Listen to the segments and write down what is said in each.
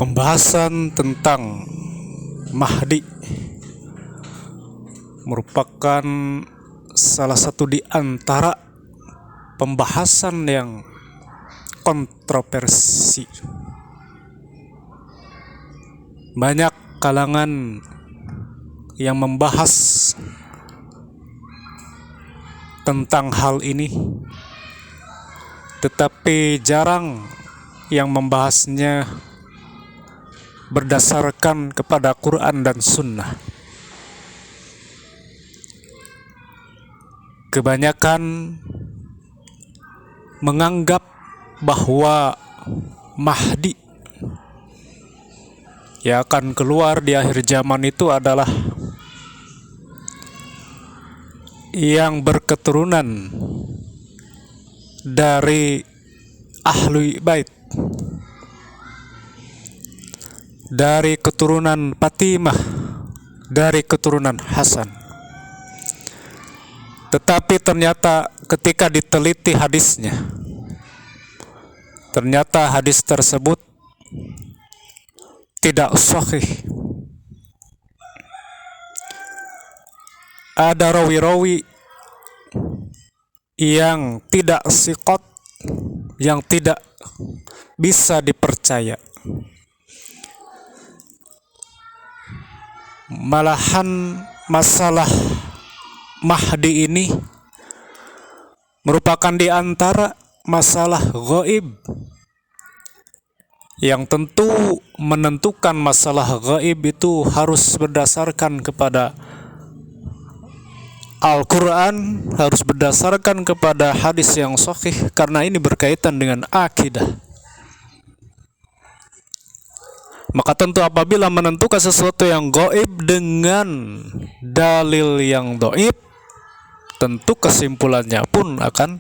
Pembahasan tentang Mahdi merupakan salah satu di antara pembahasan yang kontroversi. Banyak kalangan yang membahas tentang hal ini, tetapi jarang yang membahasnya berdasarkan kepada Quran dan Sunnah. Kebanyakan menganggap bahwa Mahdi yang akan keluar di akhir zaman itu adalah yang berketurunan dari Ahlul Bait, dari keturunan Fatimah, dari keturunan Hasan. Tetapi ternyata ketika diteliti hadisnya, ternyata hadis tersebut tidak sahih. Ada rawi-rawi yang tidak siqat, yang tidak bisa dipercaya. Malahan masalah Mahdi ini merupakan di antara masalah gaib, yang tentu menentukan masalah gaib itu harus berdasarkan kepada Al-Quran, harus berdasarkan kepada hadis yang sahih, karena ini berkaitan dengan akidah. Maka tentu apabila menentukan sesuatu yang gaib dengan dalil yang dhaif, tentu kesimpulannya pun akan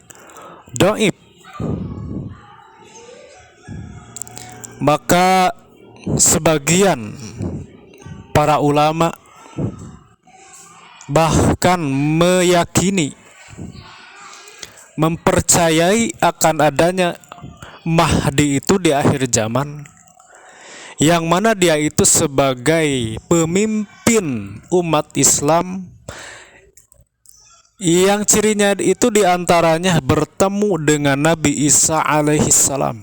dhaif. Maka sebagian para ulama bahkan meyakini, mempercayai akan adanya Mahdi itu di akhir zaman, yang mana dia itu sebagai pemimpin umat Islam, yang cirinya itu diantaranya bertemu dengan Nabi Isa alaihissalam.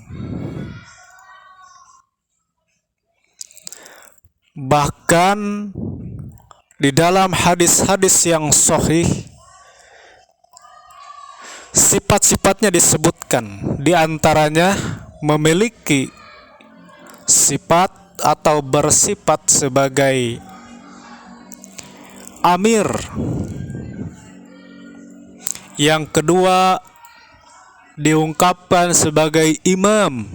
Bahkan di dalam hadis-hadis yang sahih, sifat-sifatnya disebutkan, diantaranya memiliki sifat atau bersifat sebagai amir. Yang kedua, diungkapkan sebagai imam.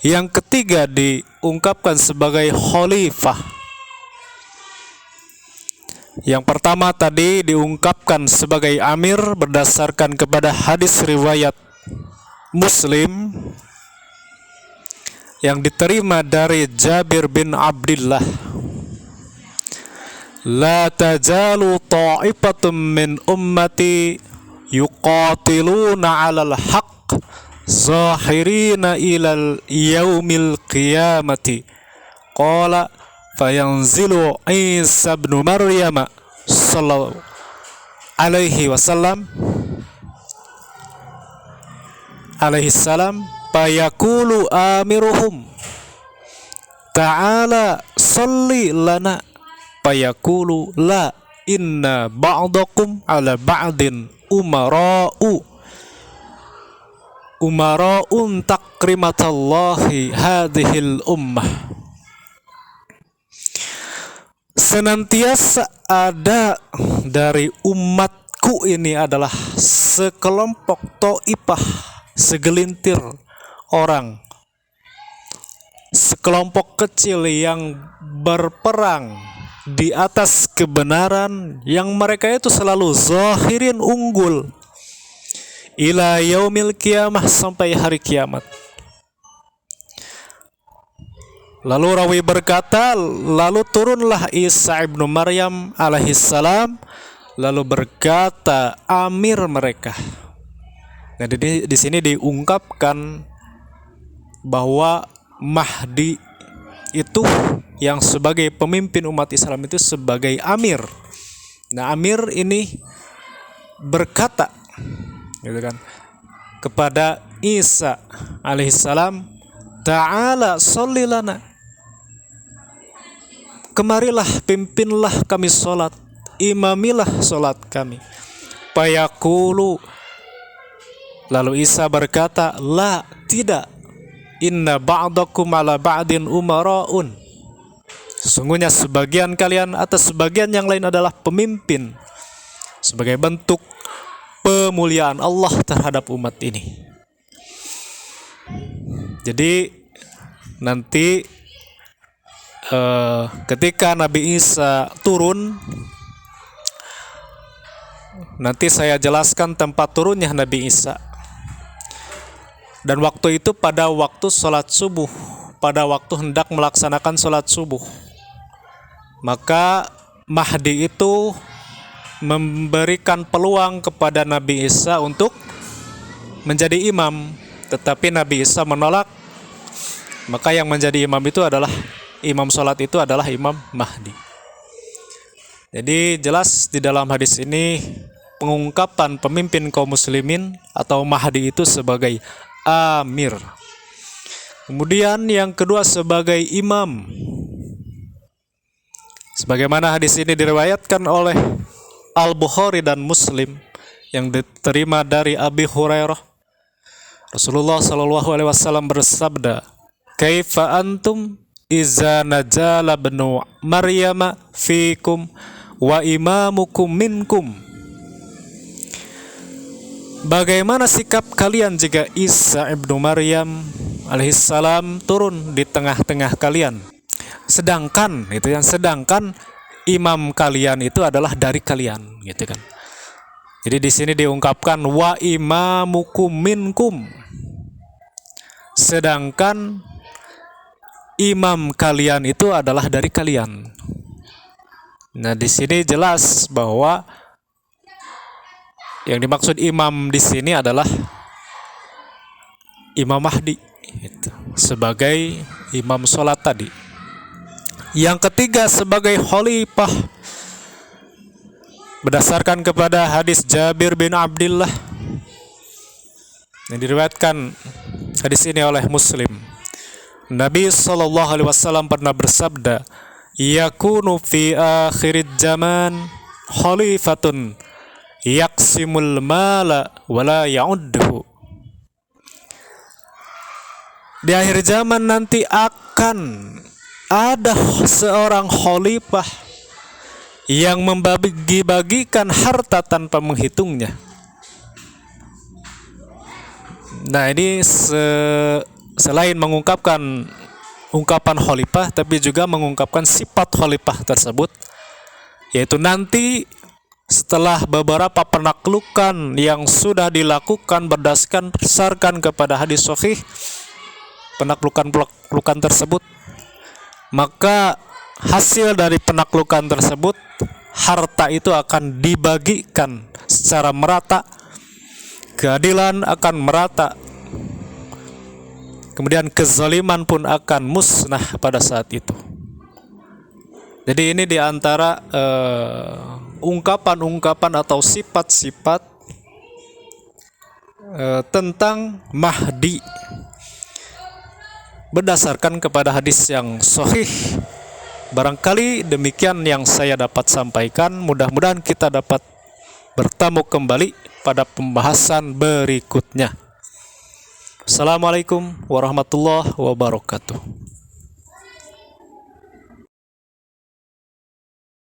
Yang ketiga, diungkapkan sebagai khalifah. Yang pertama tadi diungkapkan sebagai amir berdasarkan kepada hadis riwayat Muslim yang diterima dari Jabir bin Abdullah. La tazalu ta'ifatum min ummati yuqatiluna 'alal haqq zahirina ilal yaumil qiyamati. Qala fayanzilu Isa bin Maryam sallallahu alaihi wasallam alaihi salam, fayaqulu amiruhum ta'ala salli lana, fayaqulu la inna ba'dakum ala ba'din umara'un takrimatallahi hadhil ummah. Senantiasa ada dari umatku ini adalah sekelompok taifah, segelintir orang, sekelompok kecil yang berperang di atas kebenaran, yang mereka itu selalu zahirin, unggul ila yaumil qiyamah, sampai hari kiamat. Lalu rawi berkata, lalu turunlah Isa ibnu Maryam alaihissalam, lalu berkata amir mereka. Nah, di sini diungkapkan bahwa Mahdi itu yang sebagai pemimpin umat Islam itu sebagai amir. Nah, amir ini berkata gitu kan kepada Isa alaihissalam, ta'ala sholli lana, kemarilah pimpinlah kami sholat, imamilah sholat kami. Fayaqulu, lalu Isa berkata, la, tidak, inna ba'dakum ala ba'din umara'un, sesungguhnya sebagian kalian atas sebagian yang lain adalah pemimpin, sebagai bentuk pemuliaan Allah terhadap umat ini. Jadi nanti ketika Nabi Isa turun, nanti saya jelaskan tempat turunnya Nabi Isa. Dan waktu itu pada waktu sholat subuh, pada waktu hendak melaksanakan sholat subuh. Maka Mahdi itu memberikan peluang kepada Nabi Isa untuk menjadi imam, tetapi Nabi Isa menolak. Maka yang menjadi imam itu adalah imam sholat itu adalah Imam Mahdi. Jadi jelas di dalam hadis ini pengungkapan pemimpin kaum muslimin atau Mahdi itu sebagai amir. Kemudian yang kedua sebagai imam. Sebagaimana hadis ini diriwayatkan oleh Al-Bukhari dan Muslim yang diterima dari Abi Hurairah. Rasulullah SAW bersabda, "Kaifa antum iza najala bnu Maryam fikum wa imamukum minkum?" Bagaimana sikap kalian jika Isa ibnu Maryam alaihissalam turun di tengah-tengah kalian, sedangkan imam kalian itu adalah dari kalian, gitu kan? Jadi di sini diungkapkan wa imamukum minkum, sedangkan imam kalian itu adalah dari kalian. Nah, di sini jelas bahwa yang dimaksud imam di sini adalah Imam Mahdi gitu, sebagai imam sholat tadi. Yang ketiga sebagai khalifah, berdasarkan kepada hadis Jabir bin Abdullah yang diriwayatkan hadis ini oleh Muslim. Nabi SAW pernah bersabda, yakunu fi akhirid zaman khalifatun yaqsimul mala wala ya'udduhu. Di akhir zaman nanti akan ada seorang khalifah yang membagi-bagikan harta tanpa menghitungnya. Nah, ini selain mengungkapkan ungkapan khalifah, tapi juga mengungkapkan sifat khalifah tersebut, yaitu nanti setelah beberapa penaklukan yang sudah dilakukan berdasarkan kepada hadis sahih, penaklukan tersebut, maka hasil dari penaklukan tersebut, harta itu akan dibagikan secara merata, keadilan akan merata, kemudian kezaliman pun akan musnah pada saat itu. Jadi ini diantara ungkapan-ungkapan atau sifat-sifat tentang Mahdi berdasarkan kepada hadis yang sahih. Barangkali demikian yang saya dapat sampaikan. Mudah-mudahan kita dapat bertemu kembali pada pembahasan berikutnya. Assalamualaikum warahmatullahi wabarakatuh.